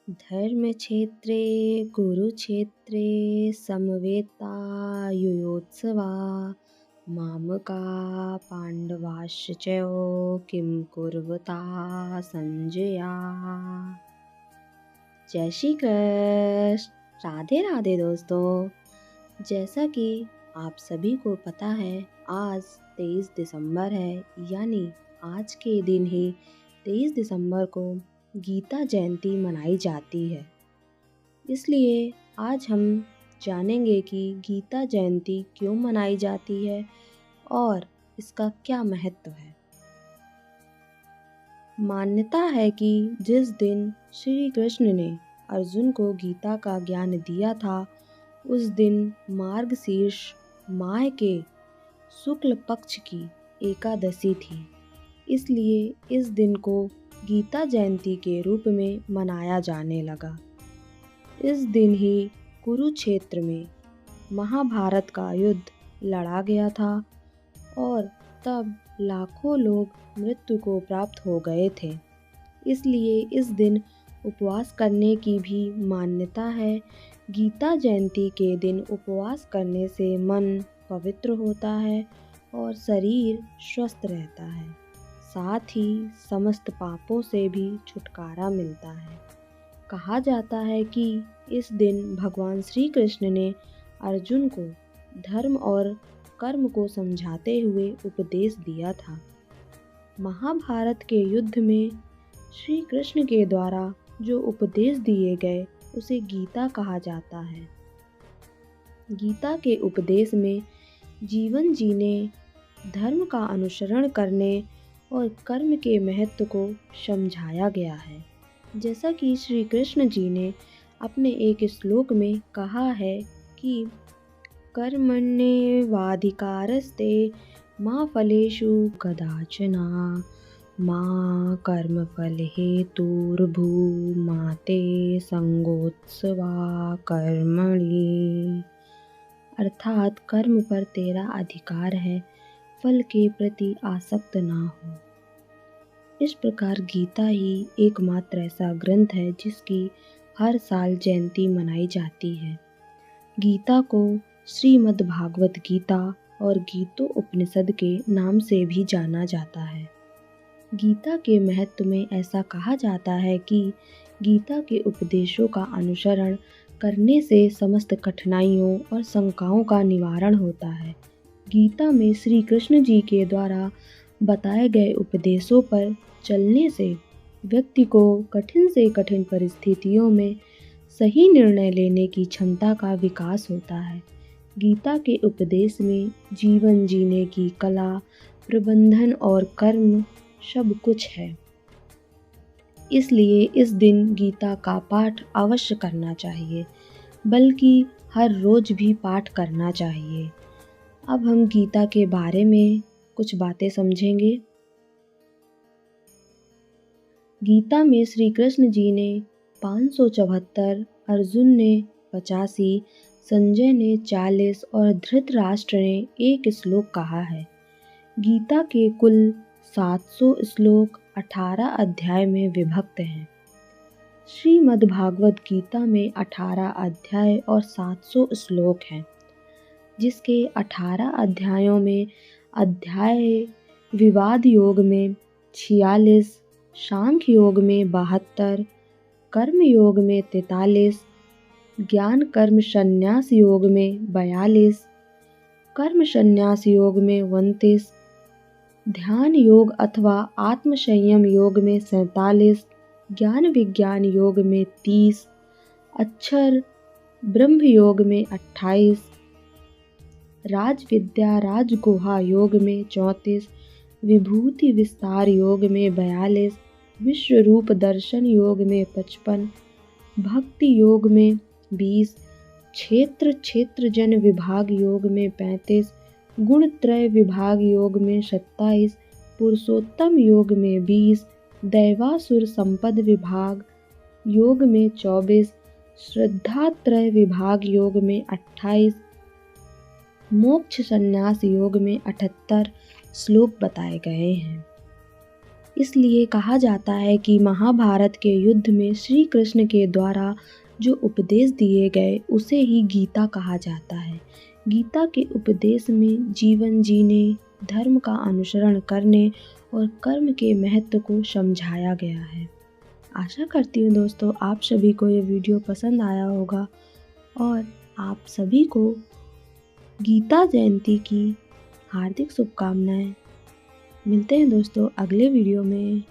धर्मक्षेत्रे कुरुक्षेत्रे समवेतायुयोत्सवा मामका पांडवाश्च किं कुर्वता संजया। जय श्री कृष्ण। राधे राधे दोस्तों। जैसा कि आप सभी को पता है, आज 23 दिसंबर है, यानी आज के दिन ही 23 दिसंबर को गीता जयंती मनाई जाती है। इसलिए आज हम जानेंगे कि गीता जयंती क्यों मनाई जाती है और इसका क्या महत्व है। मान्यता है कि जिस दिन श्री कृष्ण ने अर्जुन को गीता का ज्ञान दिया था, उस दिन मार्गशीर्ष माह के शुक्ल पक्ष की एकादशी थी। इसलिए इस दिन को गीता जयंती के रूप में मनाया जाने लगा। इस दिन ही कुरुक्षेत्र में महाभारत का युद्ध लड़ा गया था और तब लाखों लोग मृत्यु को प्राप्त हो गए थे। इसलिए इस दिन उपवास करने की भी मान्यता है। गीता जयंती के दिन उपवास करने से मन पवित्र होता है और शरीर स्वस्थ रहता है। साथ ही समस्त पापों से भी छुटकारा मिलता है। कहा जाता है कि इस दिन भगवान श्री कृष्ण ने अर्जुन को धर्म और कर्म को समझाते हुए उपदेश दिया था। महाभारत के युद्ध में श्री कृष्ण के द्वारा जो उपदेश दिए गए उसे गीता कहा जाता है। गीता के उपदेश में जीवन जीने, धर्म का अनुसरण करने और कर्म के महत्व को समझाया गया है। जैसा कि श्री कृष्ण जी ने अपने एक श्लोक में कहा है कि कर्मण्येवाधिकारस्ते मा फलेषु कदाचन मा कर्मफल हेतुर्भूमा ते संगोत्सवा कर्मणि। अर्थात कर्म पर तेरा अधिकार है, फल के प्रति आसक्त ना हो। इस प्रकार गीता ही एकमात्र ऐसा ग्रंथ है जिसकी हर साल जयंती मनाई जाती है। गीता को श्रीमद् भागवत गीता और गीतो उपनिषद के नाम से भी जाना जाता है। गीता के महत्व में ऐसा कहा जाता है कि गीता के उपदेशों का अनुसरण करने से समस्त कठिनाइयों और शंकाओं का निवारण होता है। गीता में श्री कृष्ण जी के द्वारा बताए गए उपदेशों पर चलने से व्यक्ति को कठिन से कठिन परिस्थितियों में सही निर्णय लेने की क्षमता का विकास होता है। गीता के उपदेश में जीवन जीने की कला, प्रबंधन और कर्म सब कुछ है। इसलिए इस दिन गीता का पाठ अवश्य करना चाहिए, बल्कि हर रोज भी पाठ करना चाहिए। अब हम गीता के बारे में कुछ बातें समझेंगे। गीता में श्री कृष्ण जी ने 574, अर्जुन ने 85, संजय ने 40 और धृतराष्ट्र ने 1 श्लोक कहा है। गीता के कुल 700 श्लोक 18 अध्याय में विभक्त हैं। श्रीमद्भागवत गीता में 18 अध्याय और 700 श्लोक हैं, जिसके 18 अध्यायों में अध्याय विवाद योग में 46, सांख्य योग में 72, कर्म योग में 43, ज्ञान कर्म संन्यास योग में 42, कर्म संन्यास योग में 29, ध्यान योग अथवा आत्म संयम योग में 47, ज्ञान विज्ञान योग में 30, अक्षर ब्रह्म योग में 28, राज विद्या राजगुहा योग में 34, विभूति विस्तार योग में 42, विश्व रूप दर्शन योग में 55, भक्ति योग में 20, क्षेत्र जन विभाग योग में 35, गुणत्रय विभाग योग में 27, पुरुषोत्तम योग में 20, दैवासुर संपद विभाग योग में 24, श्रद्धात्रय विभाग योग में 28, मोक्ष संन्यास योग में 78 श्लोक बताए गए हैं। इसलिए कहा जाता है कि महाभारत के युद्ध में श्री कृष्ण के द्वारा जो उपदेश दिए गए उसे ही गीता कहा जाता है। गीता के उपदेश में जीवन जीने, धर्म का अनुसरण करने और कर्म के महत्व को समझाया गया है। आशा करती हूँ दोस्तों आप सभी को ये वीडियो पसंद आया होगा और आप सभी को गीता जयंती की हार्दिक शुभकामनाएं। मिलते हैं दोस्तों अगले वीडियो में।